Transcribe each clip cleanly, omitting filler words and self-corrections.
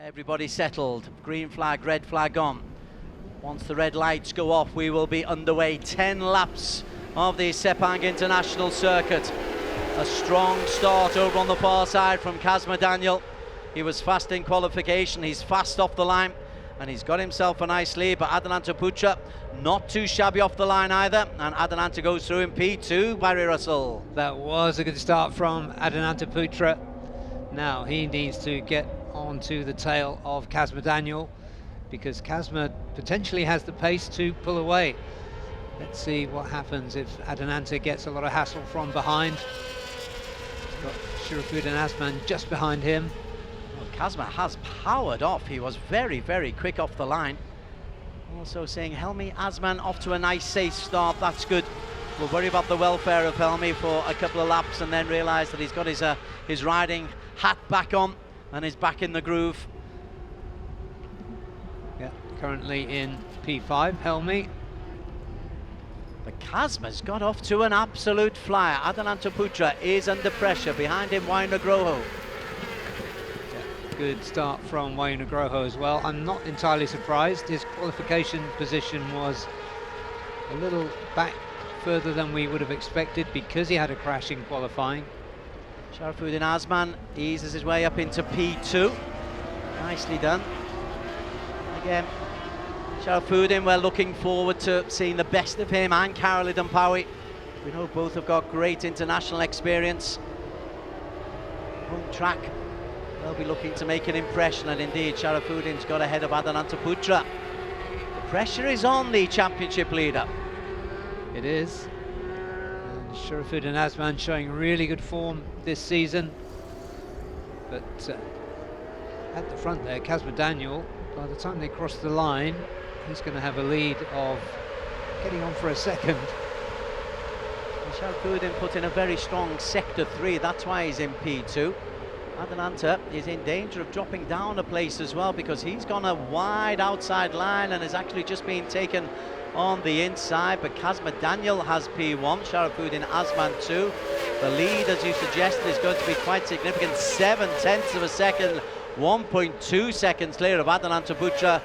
Everybody settled. Green flag, red flag on. Once the red lights go off, we will be underway. 10 laps of the Sepang International Circuit. A strong start over on the far side from Kazma Daniel. He was fast in qualification, he's fast off the line, and he's got himself a nice lead. But Adinanta Putra not too shabby off the line either, and Adinanta goes through in P2. Barry Russell. That was a good start from Adinanta Putra. Now he needs to get onto the tail of Kazma Daniel, because Kazma potentially has the pace to pull away. Let's see what happens if Adinanta gets a lot of hassle from behind. He's got Shahudin Azman just behind him. Well, Kazma has powered off. He was very, very quick off the line. Also seeing Helmi Azman off to a nice safe start. That's good. We'll worry about the welfare of Helmi for a couple of laps and then realise that he's got his riding hat back on and is back in the groove. Yeah, currently in P5, Helmi. But Kazma's got off to an absolute flyer. Adinanta Putra is under pressure. Behind him, Wainagroho. Good start from Wainagroho as well. I'm not entirely surprised. His qualification position was a little back further than we would have expected because he had a crash in qualifying. Shahudin Azman eases his way up into P2. Nicely done. Again, Shahudin, we're looking forward to seeing the best of him and Karoli Dumpawi. We know both have got great international experience. Home track, they'll be looking to make an impression, and indeed Shahudin's got ahead of Adinanta Putra. The pressure is on the championship leader. It is. And Shahudin Azman showing really good form this season. But at the front there, Kazma Daniel, by the time they cross the line, he's going to have a lead of getting on for a second. Shahudin put in a very strong sector 3, that's why he's in P2. Adinanta is in danger of dropping down a place as well, because he's gone a wide outside line and has actually just been taken on the inside. But Kazma Daniel has P1, Shahudin Azman 2. The lead, as you suggested, is going to be quite significant. 7/10 of a second, 1.2 seconds clear of Adinanta Putra.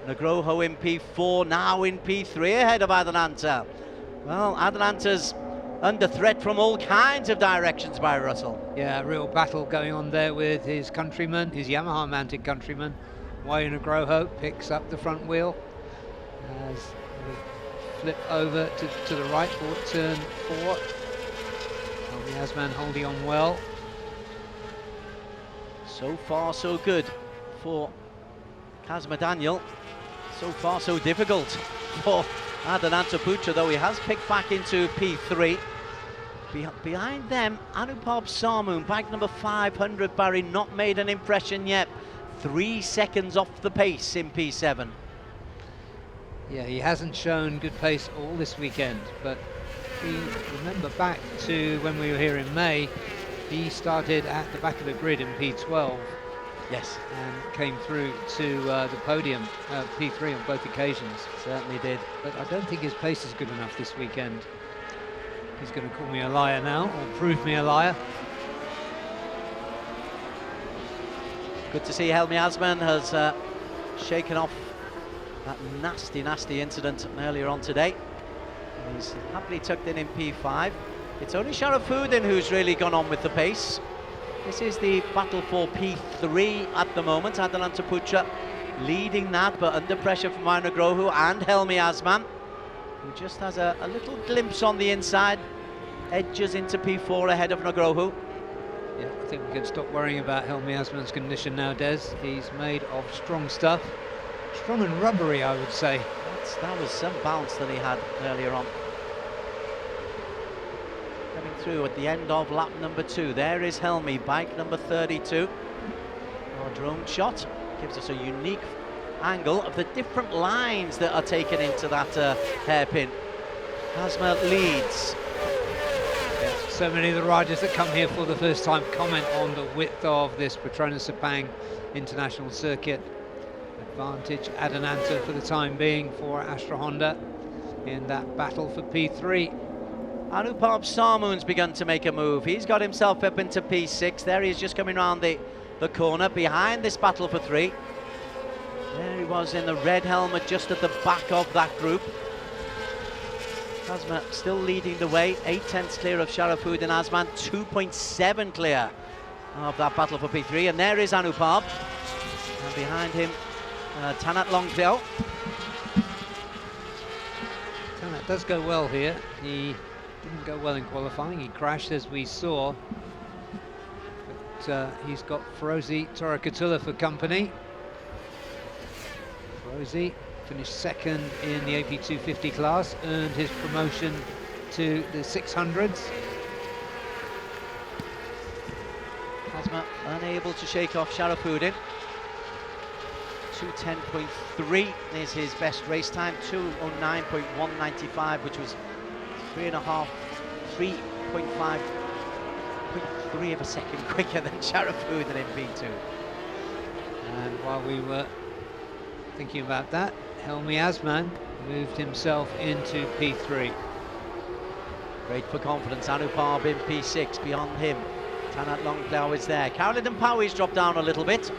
Nugroho in P4, now in P3 ahead of Adinanta. Well, Adinanta's under threat from all kinds of directions by Russell. Yeah, a real battle going on there with his countryman, his Yamaha-mounted countryman. Wainagroho picks up the front wheel as we flip over to the right for turn 4. Helmi Azman holding on well. So far, so good for Kazma Daniel. So far, so difficult for Adinanta Putra, though he has picked back into P3. Behind them, Anupab Sarmoon, bike number 500, Barry, not made an impression yet. 3 seconds off the pace in P7. Yeah, he hasn't shown good pace all this weekend, but we remember back to when we were here in May, he started at the back of the grid in P12. Yes. And came through to the podium, P3 on both occasions. Certainly did. But I don't think his pace is good enough this weekend. He's going to call me a liar now, or prove me a liar. Good to see Helmi Azman has shaken off that nasty, nasty incident earlier on today. He's happily tucked in P5. It's only Shahudin who's really gone on with the pace. This is the battle for P3 at the moment. Adinanta Putra leading that, but under pressure from Wainagroho and Helmi Azman, who just has a little glimpse on the inside, edges into P4 ahead of Nugroho. Yeah, I think we can stop worrying about Helmi Azman's condition now, Des. He's made of strong stuff. Strong and rubbery, I would say. That was some bounce that he had earlier on. Coming through at the end of lap number 2. There is Helmi, bike number 32. Our drone shot gives us a unique angle of the different lines that are taken into that hairpin. Kazma leads. Yeah, so many of the riders that come here for the first time comment on the width of this Petronas Sepang International Circuit. Advantage Adinanta for the time being for Astra Honda in that battle for P3. Anupab Sarmoon's begun to make a move. He's got himself up into P6. There he is, just coming around the corner behind this battle for 3. There he was in the red helmet, just at the back of that group. Kazma still leading the way, 8/10 clear of Shahudin Azman, 2.7 clear of that battle for P3. And there is Anupab, and behind him Tanat Longpyo. Tanat does go well here. He didn't go well in qualifying, he crashed as we saw, but he's got Ferozi Torakatullah for company. Ferozi finished second in the AP 250 class, earned his promotion to the 600s. Kazma unable to shake off Shahudin. 2:10.3 is his best race time, 2:09.195, which was 3.3 of a second quicker than Shahudin in P2. And while we were thinking about that, Helmi Azman moved himself into P3. Great for confidence, Anupab in P6, beyond him Tanat Longpyo is there. Caroline Powys dropped down a little bit.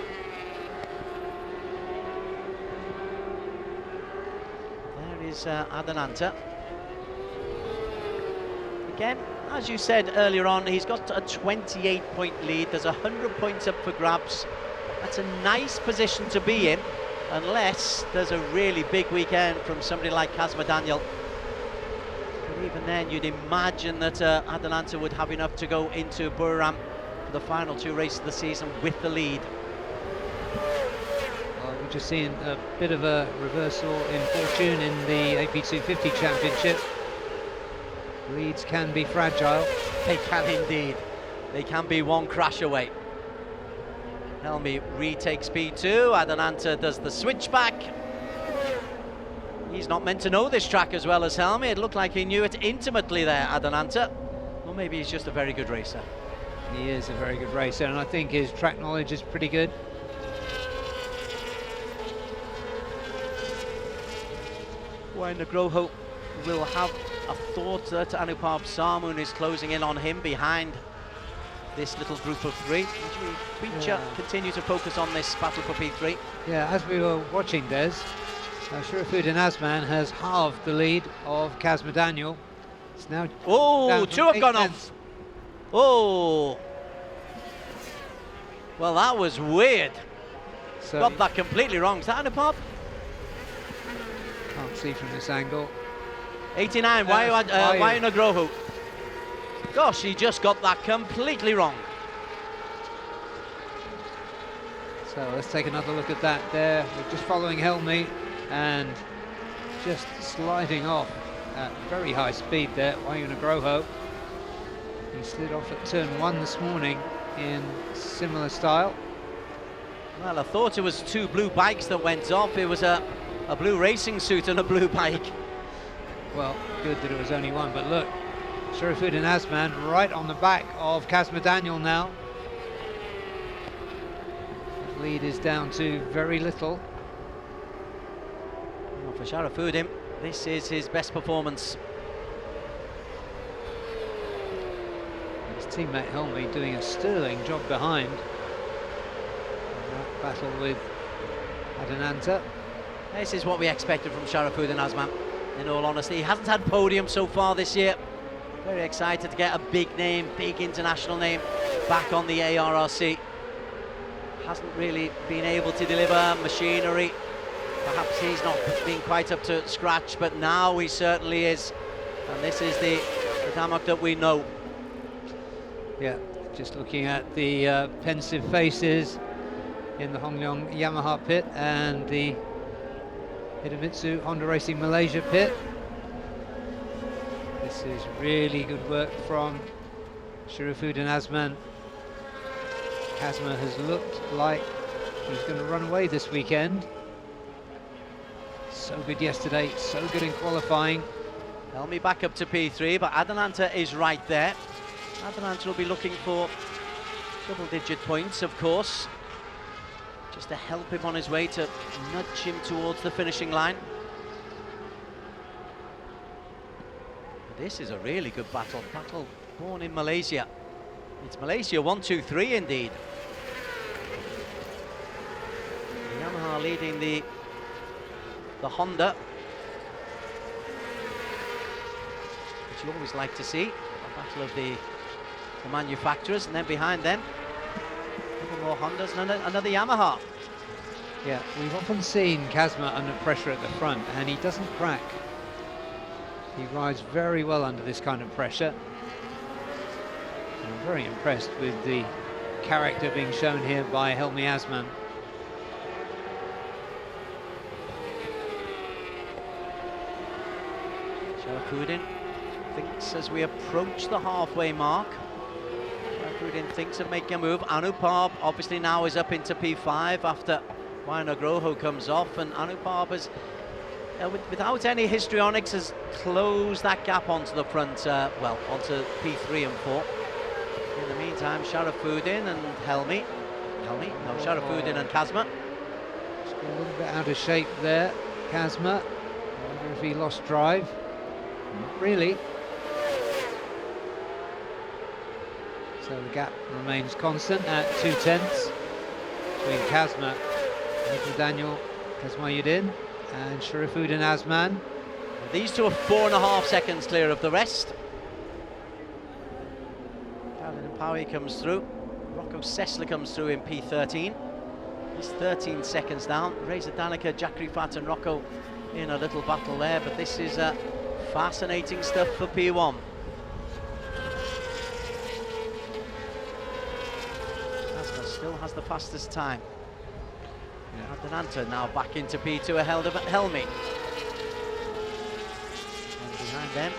There is Adananta. Again, as you said earlier on, he's got a 28-point lead. There's 100 points up for grabs. That's a nice position to be in, unless there's a really big weekend from somebody like Kazma Daniel. But even then, you'd imagine that Adananta would have enough to go into Buriram for the final 2 races of the season with the lead. Well, we've just seen a bit of a reversal in fortune in the AP 250 Championship. Leads can be fragile. They can indeed. They can be one crash away. Helmi retakes P2, Adananta does the switchback. He's not meant to know this track as well as Helmi. It looked like he knew it intimately there, Adananta. Or maybe he's just a very good racer. He is a very good racer, and I think his track knowledge is pretty good. Wayne Nagroho will have a thought that Anupab Sarmoon is closing in on him behind this little group of 3. As we continue to focus on this battle for P3. Yeah, as we were watching Des, Shahudin Azman has halved the lead of Kazma Daniel. It's now 2 have gone off. Oh, well, that was weird. So got that completely wrong. Is that Anupab? Can't see from this angle. 89, Wayu Nagroho. Gosh, he just got that completely wrong. So let's take another look at that there. We're just following Helmi and just sliding off at very high speed there, Wayu Nagroho. He slid off at turn 1 this morning in similar style. Well, I thought it was 2 blue bikes that went off. It was a blue racing suit and a blue bike. Well, good that it was only 1, but look, Shahudin Azman right on the back of Kazma Daniel now. The lead is down to very little. Well, for Shahudin, this is his best performance. His teammate Helmi doing a sterling job behind. That battle with Adananta. This is what we expected from Shahudin Azman, in all honesty. He hasn't had podium so far this year. Very excited to get a big name, big international name back on the ARRC. Hasn't really been able to deliver machinery. Perhaps he's not been quite up to scratch, but now he certainly is. And this is the Damok that we know. Yeah, just looking at the pensive faces in the Hongleong Yamaha pit and the Hidemitsu Honda Racing Malaysia pit. This is really good work from Shahudin Azman. Kazma has looked like he's going to run away this weekend. So good yesterday, so good in qualifying. Helmi back up to P3, but Adananta is right there. Adananta will be looking for double-digit points, of course, just to help him on his way to nudge him towards the finishing line. This is a really good battle born in Malaysia. It's Malaysia 1, 2, 3 indeed. The Yamaha leading the Honda, which you always like to see, a battle of the manufacturers, and then behind them, a couple more Hondas and another Yamaha. Yeah, we've often seen Kazma under pressure at the front, and he doesn't crack. He rides very well under this kind of pressure. I'm very impressed with the character being shown here by Helmi Asman. Shahudin thinks as we approach the halfway mark, Shahudin thinks of making a move. Anupab obviously now is up into P5 after Wainagroho comes off, and Anupab has, without any histrionics, has closed that gap onto the front, well, onto P3 and 4. In the meantime, Shahudin and Shahudin and Kazma. Just got a little bit out of shape there, Kazma. I wonder if he lost drive. Not really. So the gap remains constant at 2/10 between Kazma, Daniel Kazmayuddin, and Shahudin Asman. These two are 4.5 seconds clear of the rest. Powie comes through. Rocco Sessler comes through in P13. He's 13 seconds down. Reza Danica, Jack Rifat and Rocco in a little battle there, but this is fascinating stuff for P1. Asma still has the fastest time. Adinanta now back into P2 ahead of Helmi. And behind them,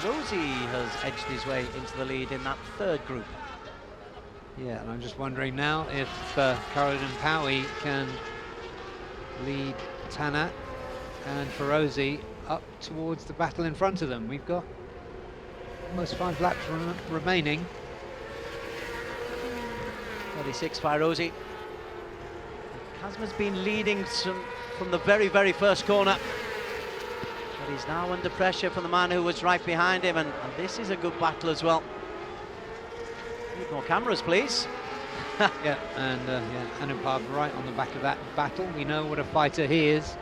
Rosie has edged his way into the lead in that third group. Yeah, and I'm just wondering now if Caroline Powie can lead Tanat and Ferozi up towards the battle in front of them. We've got almost 5 laps remaining. 36 Ferozi. Kazma's been leading from the very, very first corner. But he's now under pressure from the man who was right behind him, and this is a good battle as well. Need more cameras, please. Yeah, and Anupab right on the back of that battle. We know what a fighter he is.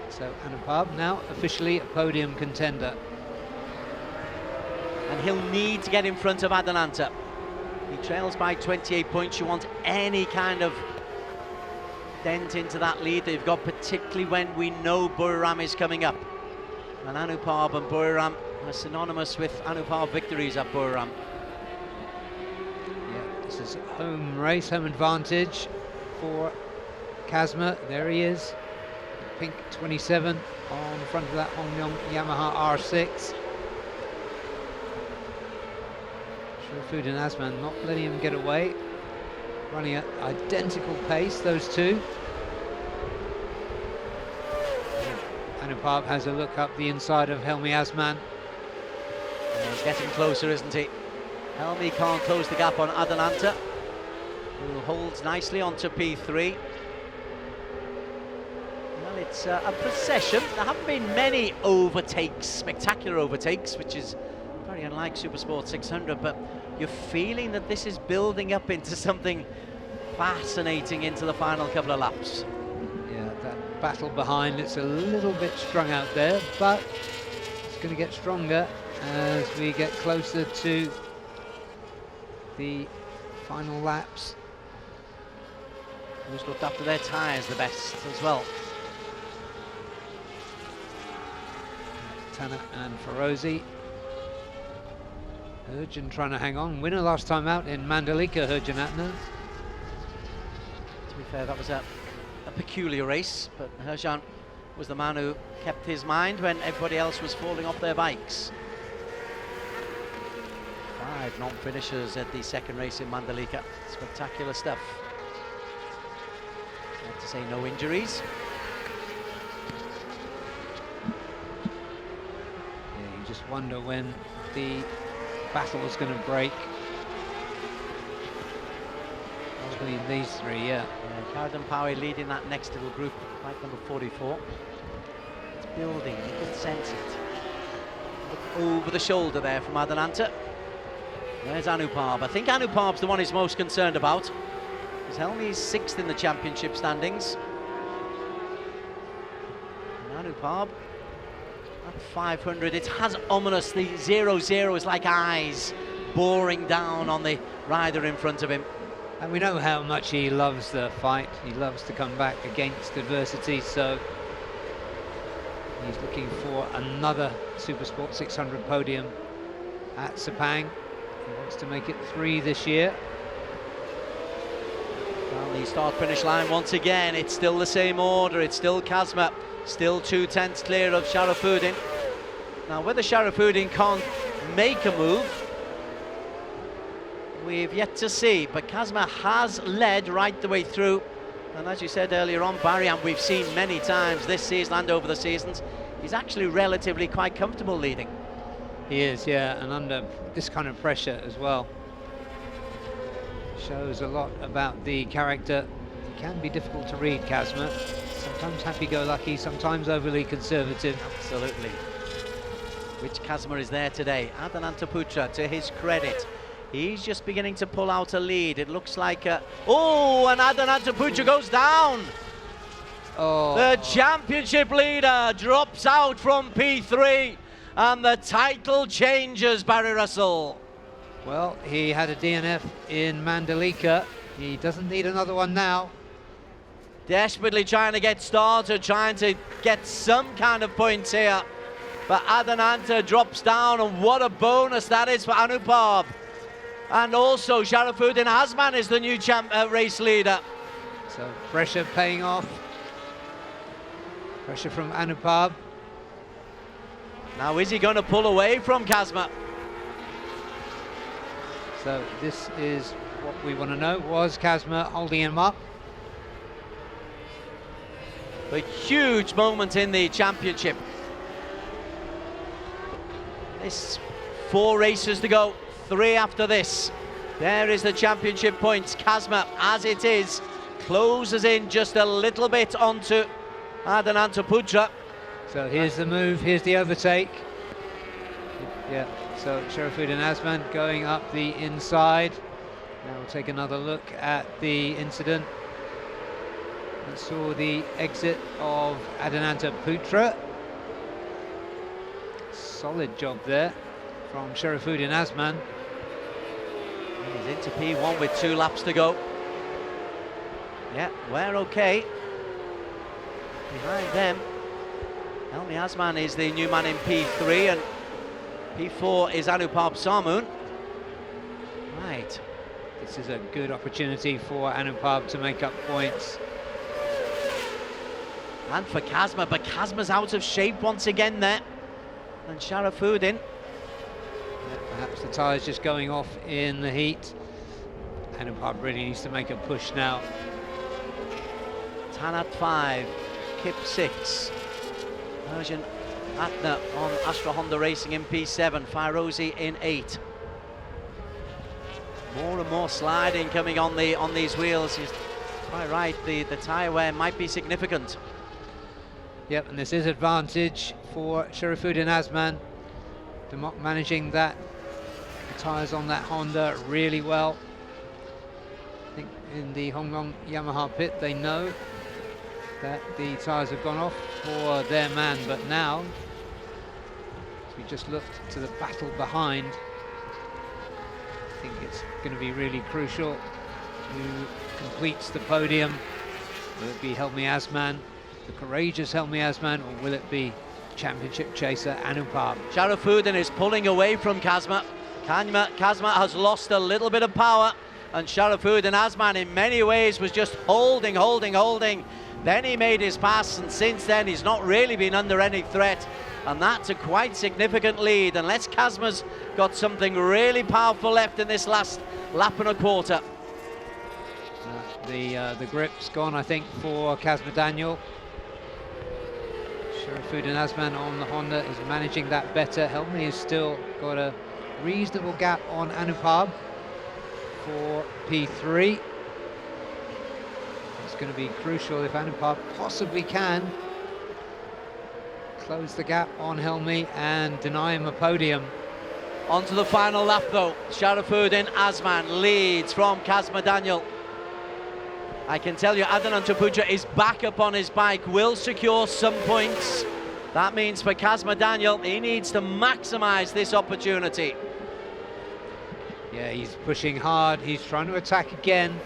So Anupab now officially a podium contender. And he'll need to get in front of Adinanta. He trails by 28 points. You want any kind of dent into that lead that you've got, particularly when we know Buriram is coming up. And Anupab and Buriram are synonymous with Anupab victories at Buriram. Yeah, this is a home race, home advantage for Kazma. There he is, pink 27 on the front of that Hongyong Yamaha R6. Shahudin Asman not letting him get away, running at identical pace, those two. Anupab has a look up the inside of Helmi Asman. He's getting closer, isn't he? Helmi can't close the gap on Adinanta, who holds nicely onto P3. Well, it's a procession. There haven't been many overtakes, spectacular overtakes, which is very unlike Supersport 600, but you're feeling that this is building up into something fascinating into the final couple of laps. Yeah, that battle behind, it's a little bit strung out there, but it's going to get stronger as we get closer to the final laps. Who's looked after their tyres the best as well? Tanat and Ferozi. Hurjan trying to hang on. Winner last time out in Mandalika, Hurjan Atna. To be fair, that was a peculiar race, but Hurjan was the man who kept his mind when everybody else was falling off their bikes. 5 non-finishers at the second race in Mandalika. Spectacular stuff. Not to say no injuries. Yeah, you just wonder when the battle is going to break. Between these three, yeah. Caroline Powie leading that next little group, bike number 44. It's building, you can sense it. Look over the shoulder there from Adinanta. There's Anupab. I think Anupab's the one he's most concerned about. Because Helmi's 6th in the championship standings. And Anupab at 500. It has ominous. The 0-0 is like eyes boring down on the rider in front of him. And we know how much he loves the fight. He loves to come back against adversity, so he's looking for another Supersport 600 podium at Sepang. He wants to make it 3 this year. Down the start-finish line once again. It's still the same order. It's still Kazma, still 2/10 clear of Shahudin. Now, whether Shahudin can't make a move, we've yet to see, but Kazma has led right the way through, and as you said earlier on, Barry, and we've seen many times this season and over the seasons, he's actually relatively quite comfortable leading. He is, yeah, and under this kind of pressure as well. Shows a lot about the character. He can be difficult to read, Kazma. Sometimes happy-go-lucky, sometimes overly conservative. Absolutely. Which Kazma is there today? Adhanantaputra, to his credit, he's just beginning to pull out a lead. It looks like oh, and Adhanantaputra goes down. Oh. The championship leader drops out from P3, and the title changes, Barry Russell. Well, he had a DNF in Mandalika. He doesn't need another one now. Desperately trying to get started, trying to get some kind of points here. But Adhananta drops down, and what a bonus that is for Anupab. And also Shahudin Azman is the new race leader. So pressure paying off. Pressure from Anupab. Now is he going to pull away from Kazma? So this is what we want to know. Was Kazma holding him up? A huge moment in the championship. There's 4 races to go, 3 after this. There is the championship points. Kazma, as it is, closes in just a little bit onto Adhanantaputra. So here's the move, here's the overtake. Yeah, so Shahudin Azman going up the inside. Now we'll take another look at the incident. We saw the exit of Adhanantaputra. Solid job there from Shahudin Azman. He's into P1 with 2 laps to go. Yeah, we're okay. Behind them, Helmi Azman is the new man in P3, and P4 is Anupab Samoon. Right. This is a good opportunity for Anupab to make up points. And for Kazma, but Kazma's out of shape once again there. And Shahudin. Yeah, perhaps the tyres just going off in the heat. Anupab really needs to make a push now. Tanat 5, Kip 6. Persian Atna on Astra Honda Racing in P7, Fairozi in 8. More and more sliding coming on these wheels. He's quite right, the tyre wear might be significant. Yep, and this is advantage for Shahudin Azman. Managing that, the tyres on that Honda really well. I think in the Hong Kong Yamaha pit they know that the tyres have gone off for their man, but now, as we just looked to the battle behind, I think it's going to be really crucial who completes the podium. Will it be Helmi Azman, the courageous Helmi Azman, or will it be championship chaser Anupab? Shahudin is pulling away from Kazma. Kazma has lost a little bit of power, and Shahudin Azman in many ways was just holding. Then he made his pass, and since then he's not really been under any threat, and that's a quite significant lead, unless Kazma's got something really powerful left in this last lap and a quarter. The grip's gone, I think, for Kazma Daniel. Shahudin Azman on the Honda is managing that better. Helmi has still got a reasonable gap on Anupab for P3. It's going to be crucial if Anupab possibly can close the gap on Helmi and deny him a podium. On to the final lap though. Shahudin Azman leads from Kazma Daniel. I can tell you Adnan Putra is back up on his bike, will secure some points. That means for Kazma Daniel, he needs to maximise this opportunity. Yeah, he's pushing hard, he's trying to attack again.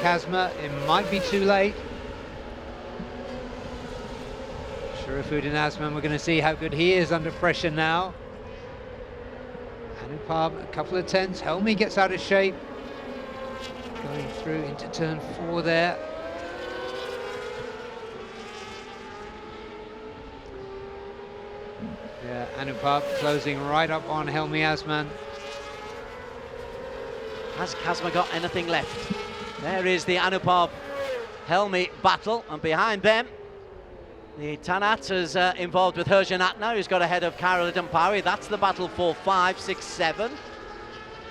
Kazma, it might be too late. Shahudin Azman, we're going to see how good he is under pressure now. Anupab, a couple of tenths. Helmi gets out of shape. Going through into turn 4 there. Yeah, Anupab closing right up on Helmi Azman. Has Kazma got anything left? There is the Anupab Helmi battle, and behind them the Tanat is involved with Herjanat now, who's got ahead of Karol Dampawi. That's the battle for 5, 6, 7.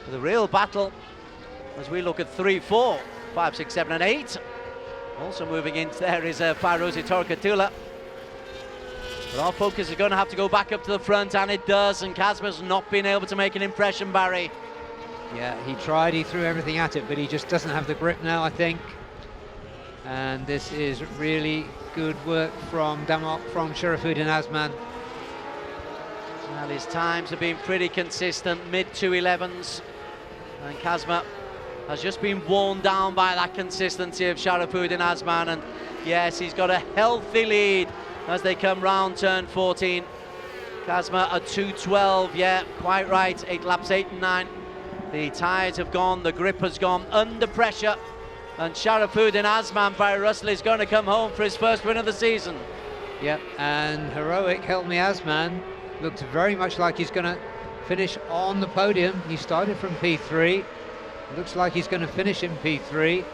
The real battle, as we look at 3, 4, 5, 6, 7 and 8. Also moving in there is Fairozi Torkatula. But our focus is going to have to go back up to the front, and it does, and Kazma's not been able to make an impression, Barry. Yeah, he tried, he threw everything at it, but he just doesn't have the grip now, I think. And this is really good work from Damok, from Shahudin Azman. Well, his times have been pretty consistent, mid 2:11s, and Kazma has just been worn down by that consistency of Shahudin Azman. And yes, he's got a healthy lead as they come round turn 14. Kazma at 2:12, yeah, quite right, 8 laps, 8 and 9. The tyres have gone, the grip has gone, under pressure. And Shahudin Azman by Russell is going to come home for his first win of the season. Yep, and heroic Helmi Azman looks very much like he's going to finish on the podium. He started from P3. Looks like he's going to finish in P3.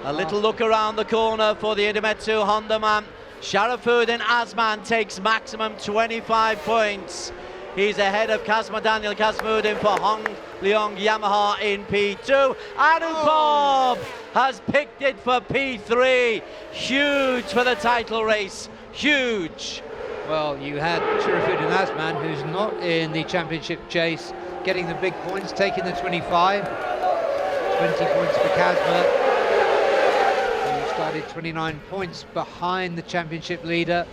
A little look around the corner for the Idemitsu Honda man. Shahudin Azman takes maximum 25 points. He's ahead of Kazma Daniel Kazmuddin for Hong Leong Yamaha in P2. Anupab has picked it for P3. Huge for the title race. Huge. Well, you had Shahudin Azman, who's not in the championship chase, getting the big points, taking the 25. 20 points for Kazma, who started 29 points behind the championship leader.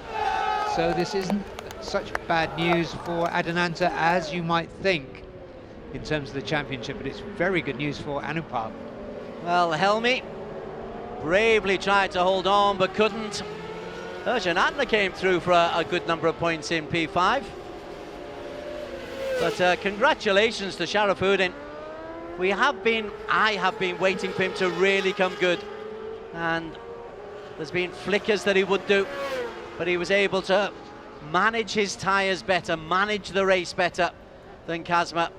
So this isn't such bad news for Adinanta as you might think in terms of the championship, but it's very good news for Anupab. Well, Helmi bravely tried to hold on but couldn't. Herjanatna came through for a good number of points in P5. But congratulations to Shahudin. I have been waiting for him to really come good, and there's been flickers that he would do, but he was able to manage his tyres better, manage the race better than Kazma.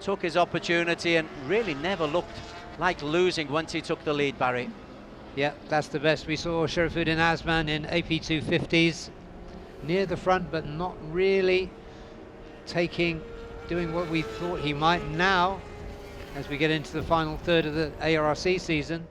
Took his opportunity and really never looked like losing once he took the lead, Barry. Yeah, that's the best we saw Shahudin Azman in AP250s. Near the front, but not really doing what we thought he might. Now, as we get into the final third of the ARRC season,